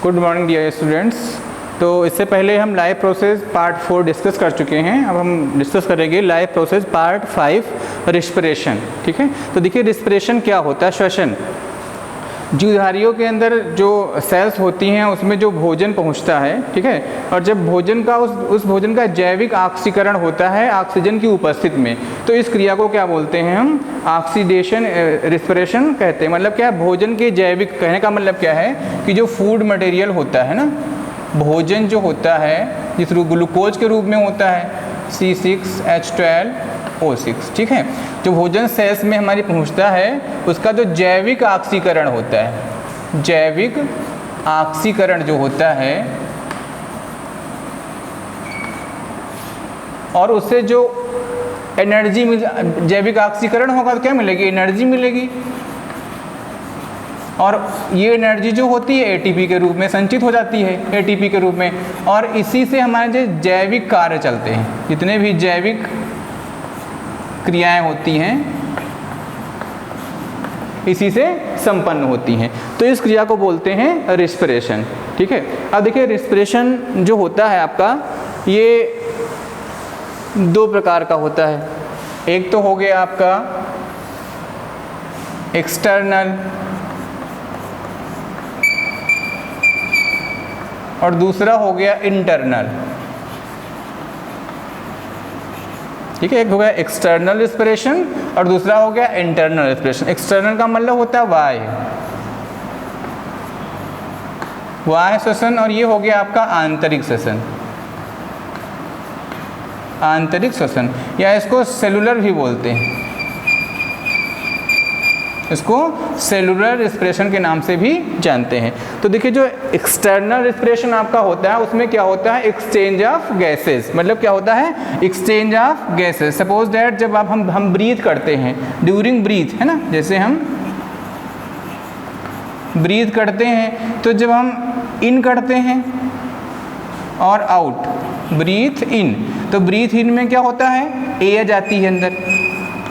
Good morning dear students. तो इससे पहले हम लाइव प्रोसेस पार्ट 4 डिस्कस कर चुके हैं। अब हम डिस्कस करेंगे लाइव प्रोसेस पार्ट 5 रिस्पिरेशन। ठीक है, तो देखिए रिस्पिरेशन क्या होता है, श्वसन। जीवधारियों के अंदर जो सेल्स होती हैं उसमें जो भोजन पहुंचता है, ठीक है, और जब भोजन का उस भोजन का जैविक ऑक्सीकरण होता है ऑक्सीजन की उपस्थिति में, तो इस क्रिया को क्या बोलते हैं हम, ऑक्सीडेशन रिस्पिरेशन कहते हैं। मतलब क्या है, भोजन के जैविक, कहने का मतलब क्या है कि जो फूड मटेरियल होता है ना, भोजन जो होता है जिस ग्लूकोज के रूप में होता है C6H12O6, ठीक है, जो भोजन सेल्स में हमारी पहुंचता है उसका जो जैविक ऑक्सीकरण होता है, जैविक ऑक्सीकरण जो होता है, और उससे जो एनर्जी जैविक ऑक्सीकरण होगा तो क्या मिलेगी, एनर्जी मिलेगी। और ये एनर्जी जो होती है एटीपी के रूप में संचित हो जाती है, एटीपी के रूप में, और इसी से हमारे जो जैविक कार्य चलते हैं, जितने भी जैविक क्रियाएं होती हैं इसी से संपन्न होती हैं। तो इस क्रिया को बोलते हैं रिस्पिरेशन। ठीक है, अब देखिए रिस्पिरेशन जो होता है आपका, ये दो प्रकार का होता है। एक तो हो गया आपका एक्सटर्नल और दूसरा हो गया इंटरनल। ठीक है, एक हो गया एक्सटर्नल रिस्पिरेशन और दूसरा हो गया इंटरनल रिस्पिरेशन। एक्सटर्नल का मतलब होता है वाय श्वसन, और ये हो गया आपका आंतरिक श्वसन, आंतरिक श्वसन, या इसको सेलुलर भी बोलते हैं, इसको सेलुलर रिस्पिरेशन के नाम से भी जानते हैं। तो देखिए जो एक्सटर्नल रिस्पिरेशन आपका होता है उसमें क्या होता है, एक्सचेंज ऑफ गैसेस। मतलब क्या होता है, exchange of gases. Suppose that जब आप हम ब्रीथ करते हैं, ड्यूरिंग ब्रीथ, है ना, जैसे हम ब्रीथ करते हैं तो जब हम इन करते हैं और आउट, ब्रीथ इन, तो ब्रीथ इन में क्या होता है, एयर जाती है अंदर,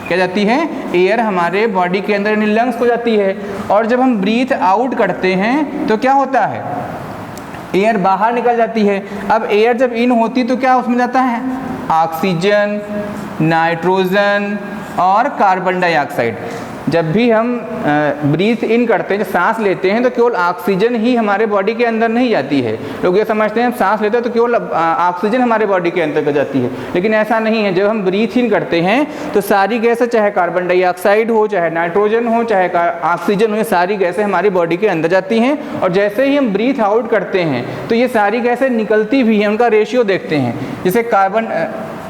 क्या जाती है, एयर हमारे बॉडी के अंदर यानी लंग्स को जाती है। और जब हम ब्रीथ आउट करते हैं तो क्या होता है, एयर बाहर निकल जाती है। अब एयर जब इन होती तो क्या उसमें जाता है, ऑक्सीजन, नाइट्रोजन और कार्बन डाइऑक्साइड। जब भी हम ब्रीथ इन करते हैं, जब सांस लेते हैं तो केवल ऑक्सीजन ही हमारे बॉडी के अंदर नहीं जाती है। लोग ये समझते हैं हम सांस लेते हैं तो केवल ऑक्सीजन हमारे बॉडी के अंदर जाती है, लेकिन ऐसा नहीं है। जब हम ब्रीथ इन करते हैं तो सारी गैसें, चाहे कार्बन डाइऑक्साइड हो, चाहे नाइट्रोजन हो, चाहे ऑक्सीजन हो, ये सारी गैसें हमारी बॉडी के अंदर जाती हैं। और जैसे ही हम ब्रीथ आउट करते हैं तो ये सारी गैसें निकलती भी हैं, उनका रेशियो देखते हैं। जैसे कार्बन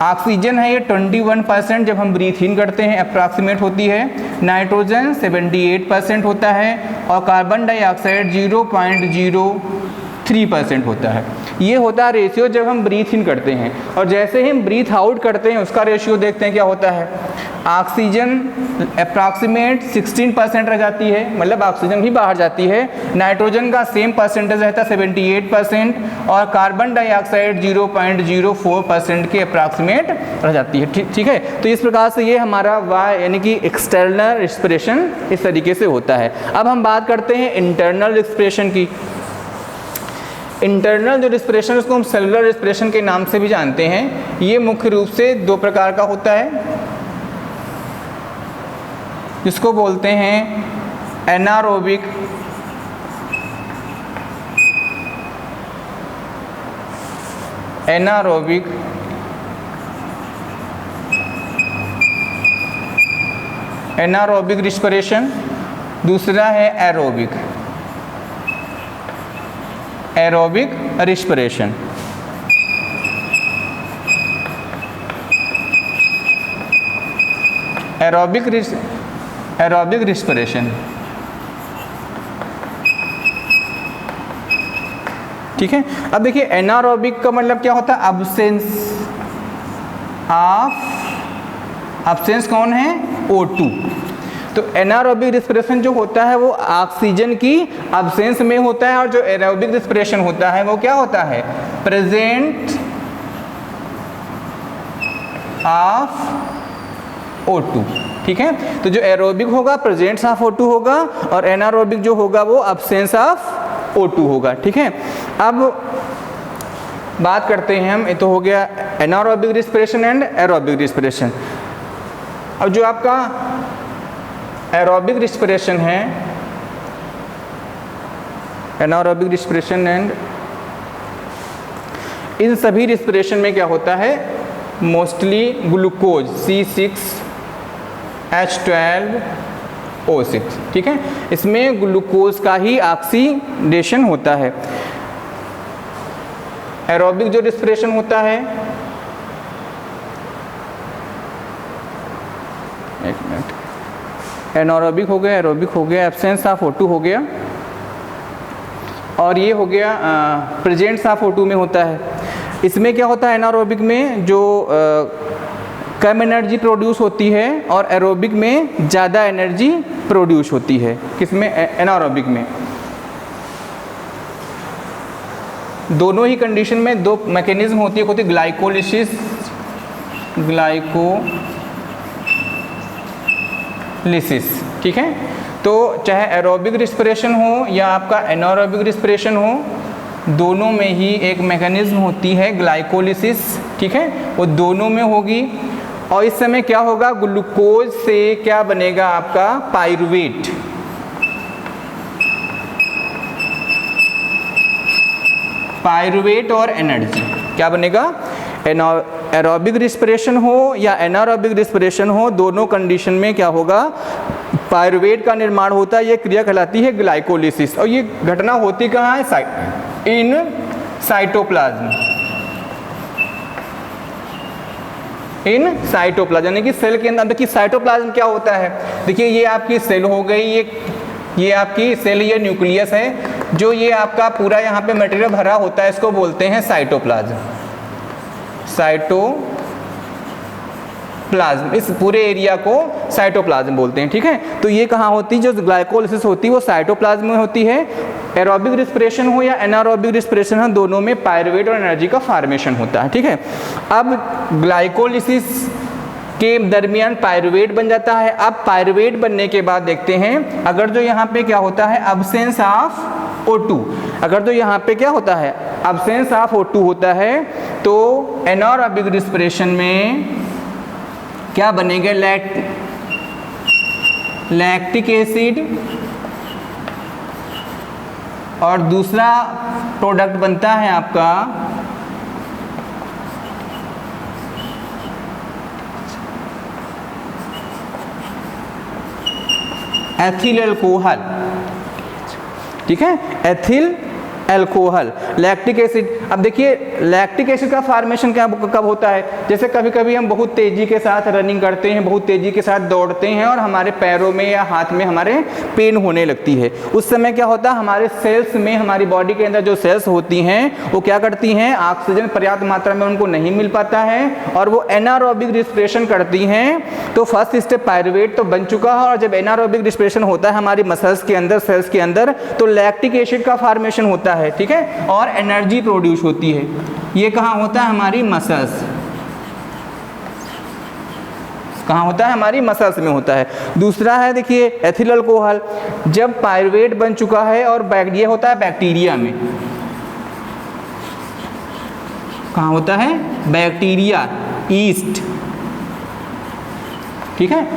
ऑक्सीजन है ये 21% जब हम ब्रीथ इन करते हैं अप्रॉक्सीमेट होती है, नाइट्रोजन 78% होता है और कार्बन डाइऑक्साइड 0.03% होता है। ये होता है रेशियो जब हम ब्रीथ इन करते हैं। और जैसे ही हम ब्रीथ आउट करते हैं उसका रेशियो देखते हैं क्या होता है, ऑक्सीजन अप्रॉक्सीमेट 16% रह जाती है, मतलब ऑक्सीजन भी बाहर जाती है। नाइट्रोजन का सेम परसेंटेज रहता है 78% और कार्बन डाइऑक्साइड 0.04% के अप्रॉक्सीमेट रह जाती है। ठीक है, तो इस प्रकार से ये हमारा वाय यानी कि एक्सटर्नल रिस्पिरेशन इस तरीके से होता है। अब हम बात करते हैं इंटरनल रिस्पिरेशन की। इंटरनल जो रिस्पिरेशन उसको हम सेलुलर रिस्पिरेशन के नाम से भी जानते हैं। ये मुख्य रूप से दो प्रकार का होता है, जिसको बोलते हैं एनारोबिक एनारोबिक रिस्पिरेशन, दूसरा है एरोबिक रिस्पिरेशन। एरोबिक रिस्पिरेशन, ठीक है। अब देखिए एनारोबिक का मतलब क्या होता है, अब्सेंस कौन है, O2। तो एनारोबिक रिस्पिरेशन जो होता है वो ऑक्सीजन की अब्सेंस में होता है, और जो एरोबिक रिस्पिरेशन होता है वो क्या होता है, प्रेजेंट ऑफ O2। ठीक है, तो जो एरोबिक होगा प्रेजेंस ऑफ O2 होगा और एनारोबिक जो होगा वो अब्सेंस ऑफ O2 होगा। ठीक है, अब बात करते हैं हम, ये तो हो गया anaerobic respiration and aerobic respiration. अब जो आपका एरोबिक रिस्पिरेशन है, एनारोबिक रिस्पिरेशन एंड, इन सभी रिस्पिरेशन में क्या होता है, मोस्टली ग्लूकोज C6H12O6, ठीक है, इसमें ग्लूकोज का ही ऑक्सीडेशन होता है। एरोबिक जो रिस्पिरेशन होता है, एक मिनट, एनारोबिक हो गया, एरोबिक हो गया, एब्सेंस ऑफ O2 हो गया, और ये हो गया प्रेजेंस ऑफ O2 में होता है। इसमें क्या होता है, एनारोबिक में जो कम एनर्जी प्रोड्यूस होती है और एरोबिक में ज़्यादा एनर्जी प्रोड्यूस होती है। किसमें, एनारोबिक में। दोनों ही कंडीशन में दो मैकेनिज्म होती है, ग्लाइकोलिसिस, ग्लाइकोलिसिस, ठीक है। तो चाहे एरोबिक रिस्पिरेशन हो या आपका एनारोबिक रिस्पिरेशन हो, दोनों में ही एक मैकेनिज्म होती है ग्लाइकोलिसिस, ठीक है, वो दोनों में होगी। और इस समय क्या होगा, ग्लूकोज से क्या बनेगा आपका पाइरुवेट, पाइरुवेट और एनर्जी क्या बनेगा। एरोबिक रिस्पिरेशन हो या एनारोबिक रिस्पिरेशन हो, दोनों कंडीशन में क्या होगा, पाइरुवेट का निर्माण होता है। ये क्रिया कहलाती है ग्लाइकोलिसिस, और ये घटना होती कहाँ है, इन साइटोप्लाज्म, इन साइटोप्लाज्म, यानी कि सेल के अंदर। देखिए साइटोप्लाज्म क्या होता है, देखिए ये आपकी सेल हो गई, ये आपकी सेल, ये न्यूक्लियस है, जो ये आपका पूरा यहाँ पे मटेरियल भरा होता है, इसको बोलते हैं साइटोप्लाज्म। साइटोप्लाज्म, इस पूरे एरिया को साइटोप्लाज्म बोलते हैं, ठीक है। तो ये कहाँ होती है, जो ग्लाइकोलिसिस होती है वो साइटोप्लाज्म में होती है। एरोबिक रिस्पिरेशन हो या एनारोबिक रिस्पिरेशन हो, दोनों में पाइरुवेट और एनर्जी का फॉर्मेशन होता है, ठीक है। अब ग्लाइकोलिसिस के दरमियान पाइरुवेट बन जाता है। अब पाइरुवेट बनने के बाद देखते हैं, अगर जो यहाँ पे क्या होता है, अब्सेंस ऑफ O2, अगर जो यहाँ पे क्या होता है, अब्सेंस ऑफ O2 होता है, तो एनारोबिक रिस्पिरेशन में क्या बनेगा, लैक्टिक एसिड, और दूसरा प्रोडक्ट बनता है आपका एथिल अल्कोहल, ठीक है, एथिल अल्कोहल, लैक्टिक एसिड। अब देखिए लैक्टिक एसिड का फॉर्मेशन क्या कब होता है, जैसे कभी कभी हम बहुत तेज़ी के साथ रनिंग करते हैं, बहुत तेज़ी के साथ दौड़ते हैं और हमारे पैरों में या हाथ में हमारे पेन होने लगती है। उस समय क्या होता है, हमारे सेल्स में, हमारी बॉडी के अंदर जो सेल्स होती हैं वो क्या करती हैं, ऑक्सीजन पर्याप्त मात्रा में उनको नहीं मिल पाता है और वो एनारोबिक रिस्पिरेशन करती हैं। तो फर्स्ट स्टेप पाइरुवेट तो बन चुका है, और जब एनारोबिक रिस्पिरेशन होता है हमारी मसल्स के अंदर, सेल्स के अंदर, तो लैक्टिक एसिड का फॉर्मेशन होता है, ठीक है, और एनर्जी प्रोड्यूस होती है। ये कहाँ होता है, हमारी मसल्स, कहाँ होता है, हमारी मसल्स में होता है। दूसरा है देखिए एथिल अल्कोहल, जब पाइरुवेट बन चुका है और बैक्टीरिया होता है, बैक्टीरिया में कहाँ होता है, बैक्टीरिया, ईस्ट, ठीक है,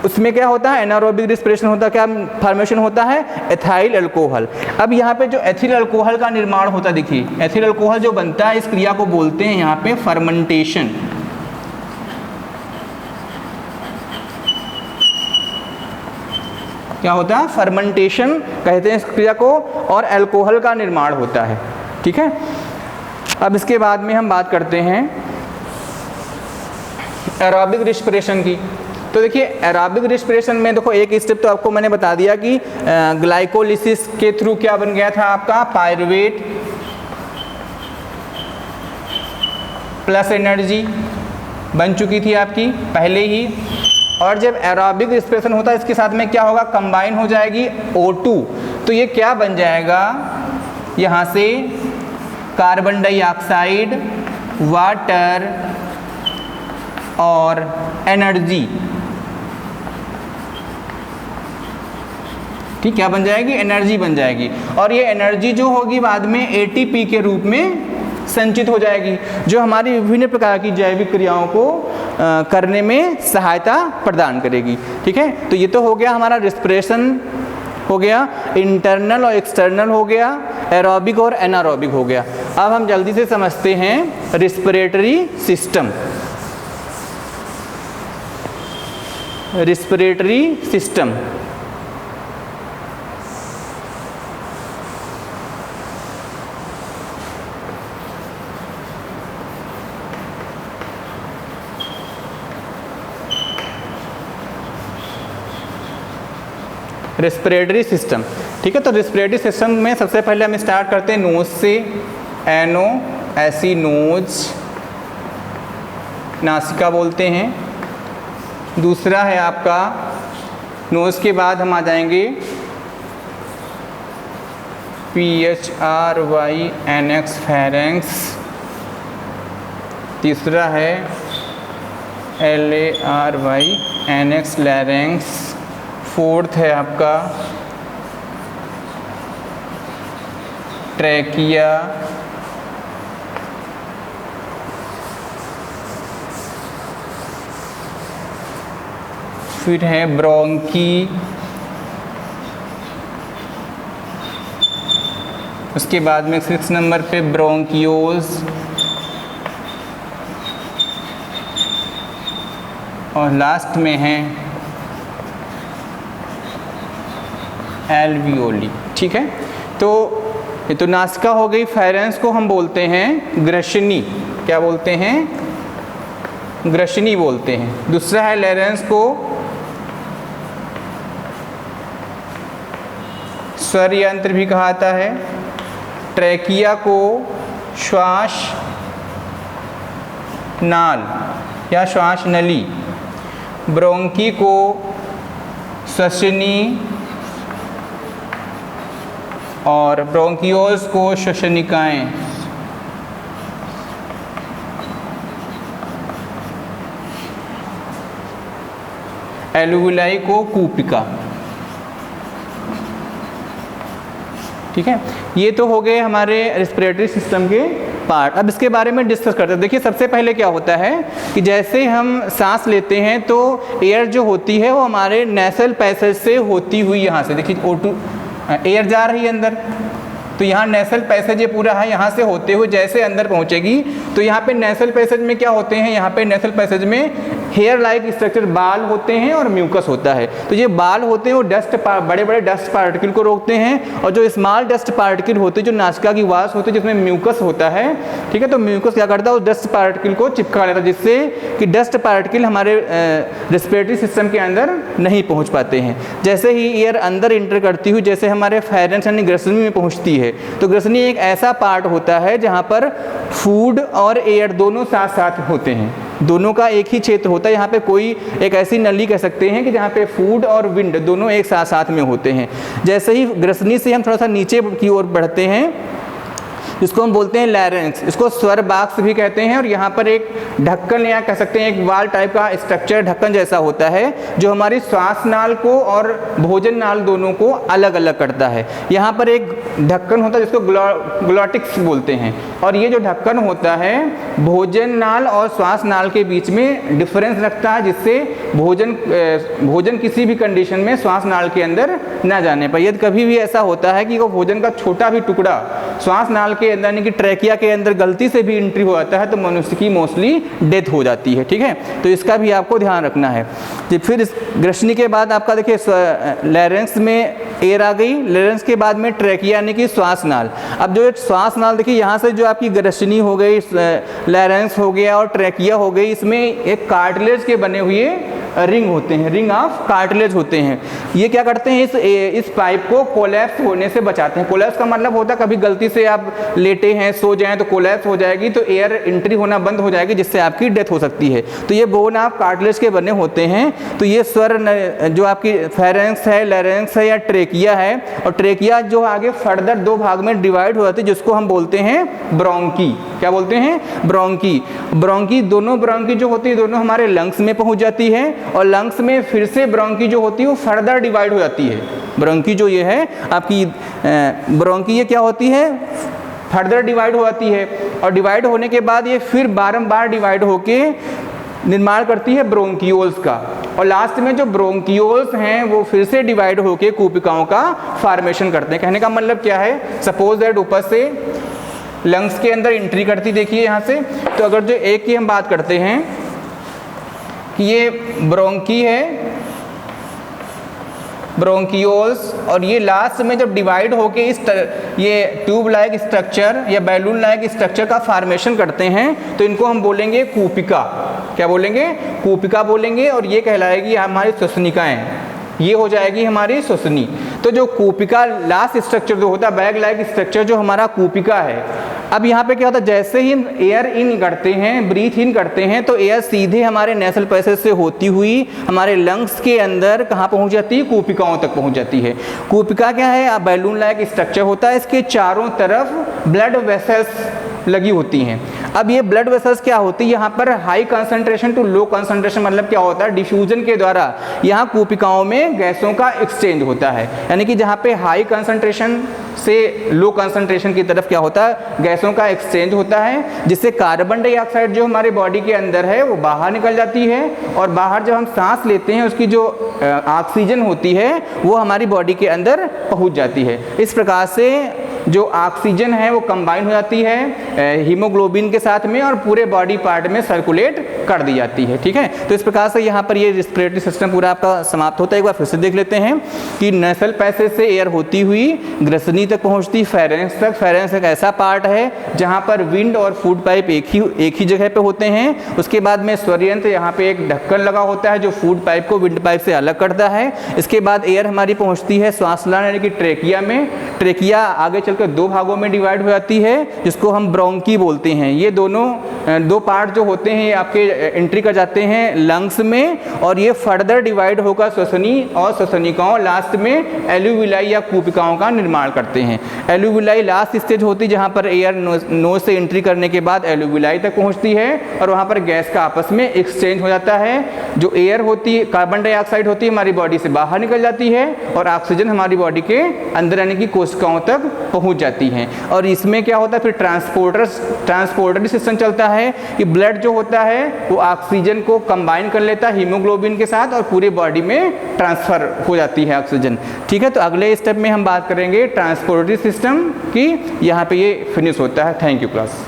उसमें क्या होता है, एनारोबिक रिस्पिरेशन होता है, क्या फॉर्मेशन होता है, एथाइल अल्कोहल। अब यहाँ पे जो एथिल अल्कोहल का निर्माण होता है, देखिए एथिल अल्कोहल जो बनता है, इस क्रिया को बोलते हैं यहाँ पे फर्मेंटेशन। क्या होता है, फर्मेंटेशन कहते हैं इस क्रिया को, और अल्कोहल का निर्माण होता है, ठीक है। अब इसके बाद में हम बात करते हैं एरोबिक रिस्पिरेशन की। तो देखिए एरोबिक रिस्पिरेशन में देखो एक स्टेप तो आपको मैंने बता दिया कि ग्लाइकोलिसिस के थ्रू क्या बन गया था आपका, पाइरुवेट प्लस एनर्जी बन चुकी थी आपकी पहले ही। और जब एरोबिक रिस्पिरेशन होता है, इसके साथ में क्या होगा, कंबाइन हो जाएगी O2, तो ये क्या बन जाएगा, यहाँ से कार्बन डाइऑक्साइड, वाटर और एनर्जी, कि क्या बन जाएगी, एनर्जी बन जाएगी। और ये एनर्जी जो होगी बाद में एटीपी के रूप में संचित हो जाएगी, जो हमारी विभिन्न प्रकार की जैविक क्रियाओं को करने में सहायता प्रदान करेगी। ठीक है, तो ये तो हो गया हमारा रिस्पिरेशन हो गया, इंटरनल और एक्सटर्नल हो गया, एरोबिक और एनारोबिक हो गया। अब हम जल्दी से समझते हैं respiratory system. Respiratory system respiratory system. ठीक है, तो रेस्पिरेटरी सिस्टम में सबसे पहले हम स्टार्ट करते हैं नोज से। एनो, ऐसी नोज, नासिका बोलते हैं। दूसरा है आपका नोज के बाद हम आ जाएंगे PHRYNX फेरेंक्स। तीसरा है LARYNX लैरेंक्स। फोर्थ है आपका ट्रैकिया। फिर है ब्रोंकी। उसके बाद में 6 नंबर पे ब्रोंकियोज। और लास्ट में है एल्वियोली। ठीक है, तो ये तो नासिका हो गई। फेरेंस को हम बोलते हैं ग्रसनी। क्या बोलते हैं, ग्रसनी बोलते हैं। दूसरा है लैरेंस को स्वर यंत्र भी कहा जाता है। ट्रैकिया को श्वास नाल या श्वास नली। ब्रोंकी को श्वसनी और ब्रोंकियोल्स को श्वसनिकाएं। एल्वियोलाई को कूपिका। ठीक है, ये तो हो गए हमारे रेस्पिरेटरी सिस्टम के पार्ट। अब इसके बारे में डिस्कस करते हैं। देखिए, सबसे पहले क्या होता है कि जैसे हम सांस लेते हैं तो एयर जो होती है वो हमारे नेसल पैसेज से होती हुई यहाँ से, देखिए O2 एयर जा रही है अंदर, तो यहाँ नेसल पैसेज ये पूरा है, यहाँ से होते हुए जैसे अंदर पहुँचेगी तो यहाँ पे नेसल पैसेज में क्या होते हैं, यहाँ पे नेसल पैसेज में हेयर लाइक स्ट्रक्चर, बाल होते हैं और म्यूकस होता है। तो ये बाल होते हैं वो बड़े बड़े डस्ट पार्टिकल को रोकते हैं, और जो स्मॉल डस्ट पार्टिकल होते हैं जो नासिका की वास होती है जिसमें म्यूकस होता है। ठीक है, तो म्यूकस क्या करता है, उस डस्ट पार्टिकल को चिपका लेता है, जिससे कि डस्ट पार्टिकल हमारे रेस्पिरेटरी सिस्टम के अंदर नहीं पहुँच पाते हैं। जैसे ही एयर अंदर इंटर करती हुई जैसे हमारे फेरेंक्स यानी ग्रसनी में पहुँचती है, तो ग्रसनी एक ऐसा पार्ट होता है जहाँ पर फूड और एयर दोनों साथ साथ होते हैं, दोनों का एक ही क्षेत्र होता है। यहाँ पे कोई एक ऐसी नली कह सकते हैं कि जहाँ पे फूड और विंड दोनों एक साथ साथ में होते हैं। जैसे ही ग्रसनी से हम थोड़ा सा नीचे की ओर बढ़ते हैं, इसको हम बोलते हैं लैरेंक्स, इसको स्वर बाक्स भी कहते हैं। और यहाँ पर एक ढक्कन या कह सकते हैं एक वाल टाइप का स्ट्रक्चर ढक्कन जैसा होता है, जो हमारी श्वास नाल को और भोजन नाल दोनों को अलग अलग करता है। यहाँ पर एक ढक्कन होता है जिसको ग्लॉटिक्स बोलते हैं, और ये जो ढक्कन होता है भोजन नाल और श्वास नाल के बीच में डिफरेंस रखता है, जिससे भोजन किसी भी कंडीशन में श्वास नाल के अंदर ना जाने पर। यदि कभी भी ऐसा होता है कि वो भोजन का छोटा भी टुकड़ा श्वास नाल के अंदर यानी कि ट्रैकिया के अंदर गलती से भी एंट्री हो जाता है तो मनुष्य की मोस्टली डेथ हो जाती है। ठीक है, तो इसका भी आपको ध्यान रखना है। फिर इस ग्रसनी के बाद आपका देखिए लैरेंक्स में एयर आ गई, लैरेंक्स के बाद में ट्रैकिया यानी कि श्वास नाल। अब जो श्वास नाल देखिए यहाँ से जो आपकी ग्रसनी हो गई, लैरेंक्स हो गया और ट्रैकिया हो गई, इसमें एक कार्टिलेज के बने हुए रिंग होते हैं, रिंग ऑफ कार्टिलेज होते हैं। ये क्या करते हैं, इस पाइप को कोलैप्स होने से बचाते हैं। कोलैप्स का मतलब होता है कभी गलती से आप लेटे हैं, सो जाएं तो कोलैप्स हो जाएगी, तो एयर एंट्री होना बंद हो जाएगी, जिससे आपकी डेथ हो सकती है। तो ये बोन ऑफ कार्टिलेज के बने होते हैं। तो ये स्वर जो आपकी फेरेंक्स है, लैरेंक्स है या ट्रेकिया है, और ट्रेकिया जो आगे फर्दर दो भाग में डिवाइड हो जाती है, जिसको हम बोलते हैं ब्रोंकी। क्या बोलते हैं, ब्रोंकी। ब्रोंकी, दोनों ब्रोंकी जो होती है दोनों हमारे लंग्स में पहुंच जाती है, और लंग्स में फिर से ब्रोंकी जो होती है वो फर्दर डिवाइड हो जाती है। ब्रोंकी जो ये है आपकी ब्रोंकी, ये क्या होती है, फर्दर डिवाइड हो जाती है और डिवाइड होने के बाद ये फिर बारंबार डिवाइड होके निर्माण करती है ब्रोंकियोल्स का, और लास्ट में जो ब्रोंकियोल्स हैं वो फिर से डिवाइड होके कूपिकाओं का फॉर्मेशन करते हैं। कहने का मतलब क्या है, सपोज दैट ऊपर से लंग्स के अंदर एंट्री करती, देखिए यहाँ से, तो अगर जो एक की हम बात करते हैं कि ये ब्रोंकी है, ब्रोंकियोल्स, और ये लास्ट में जब डिवाइड होके ये ट्यूब लाइक स्ट्रक्चर या बैलून लाइक स्ट्रक्चर का फॉर्मेशन करते हैं तो इनको हम बोलेंगे कूपिका। क्या बोलेंगे, कूपिका बोलेंगे, और ये कहलाएगी हमारी श्वसनिकाएं, ये हो जाएगी हमारी श्वसनी। तो जो कूपिका लास्ट स्ट्रक्चर जो होता है, बैग लाइक स्ट्रक्चर जो हमारा कूपिका है, अब यहाँ पे क्या होता है, जैसे ही हम एयर इन करते हैं, ब्रीथ इन करते हैं, तो एयर सीधे हमारे नेसल पैसेज से होती हुई हमारे लंग्स के अंदर कहाँ पहुँच जाती है, कूपिकाओं तक पहुँच जाती है। कूपिका क्या है, बैलून लाइक स्ट्रक्चर होता है, इसके चारों तरफ ब्लड वेसल्स लगी होती हैं। अब ये ब्लड वेसल्स क्या होती है, यहाँ पर high concentration to low concentration, मतलब क्या होता है, डिफ्यूजन के द्वारा यहाँ कूपिकाओं में गैसों का एक्सचेंज होता है। यानी कि जहाँ पे हाई कंसंट्रेशन से लो कंसंट्रेशन की तरफ क्या होता है, गैसों का एक्सचेंज होता है, जिससे कार्बन डाइऑक्साइड जो हमारे बॉडी के अंदर है वो बाहर निकल जाती है, और बाहर जब हम सांस लेते हैं उसकी जो ऑक्सीजन होती है वो हमारी बॉडी के अंदर पहुँच जाती है। इस प्रकार से जो ऑक्सीजन है वो कंबाइन हो जाती है हीमोग्लोबिन के साथ में और पूरे बॉडी पार्ट में सर्कुलेट कर दी जाती है। ठीक है, तो इस प्रकार से यहाँ पर ये रेस्पिरेटरी सिस्टम पूरा आपका समाप्त होता है। एक बार फिर से देख लेते हैं कि नेसल पैसेज से एयर होती हुई ग्रसनी तक पहुँचती, फेरेंक्स तक। फेरेंक्स एक ऐसा पार्ट है जहाँ पर विंड और फूड पाइप एक ही जगह पे होते हैं। उसके बाद में स्वरयंत्र, यहाँ पे एक ढक्कन लगा होता है जो फूड पाइप को विंड पाइप से अलग करता है। इसके बाद एयर हमारी पहुँचती है श्वास लाने यानी कि ट्रेकिया में। ट्रेकिया आगे चलकर दो भागों में डिवाइड हो जाती है जिसको हम ब्रोंकी बोलते हैं। ये दोनों दो पार्ट जो होते हैं ये आपके एंट्री कर जाते हैं लंग्स में, और ये फर्दर डिवाइड होकर श्वसनी और श्वसनिकाओं लास्ट में एल्यूविलाई या कूपिकाओं का निर्माण करते हैं। एल्यूविलाई लास्ट स्टेज होती है जहाँ पर एयर नोज से एंट्री करने के बाद एल्यूविलाई तक पहुँचती है और वहाँ पर गैस का आपस में एक्सचेंज हो जाता है। जो एयर होती है, कार्बन डाइऑक्साइड होती है, हमारी बॉडी से बाहर निकल जाती है और ऑक्सीजन हमारी बॉडी के अंदर यानी कि कोशिकाओं तक पहुँच जाती हैं। और इसमें क्या होता है फिर ट्रांसपोर्टरी सिस्टम चलता है कि ब्लड जो होता है वो ऑक्सीजन को कंबाइन कर लेता है हीमोग्लोबिन के साथ और पूरी बॉडी में ट्रांसफर हो जाती है ऑक्सीजन। ठीक है, तो अगले स्टेप में हम बात करेंगे ट्रांसपोर्टरी सिस्टम की। यहाँ पे ये फिनिश होता है। Thank you class.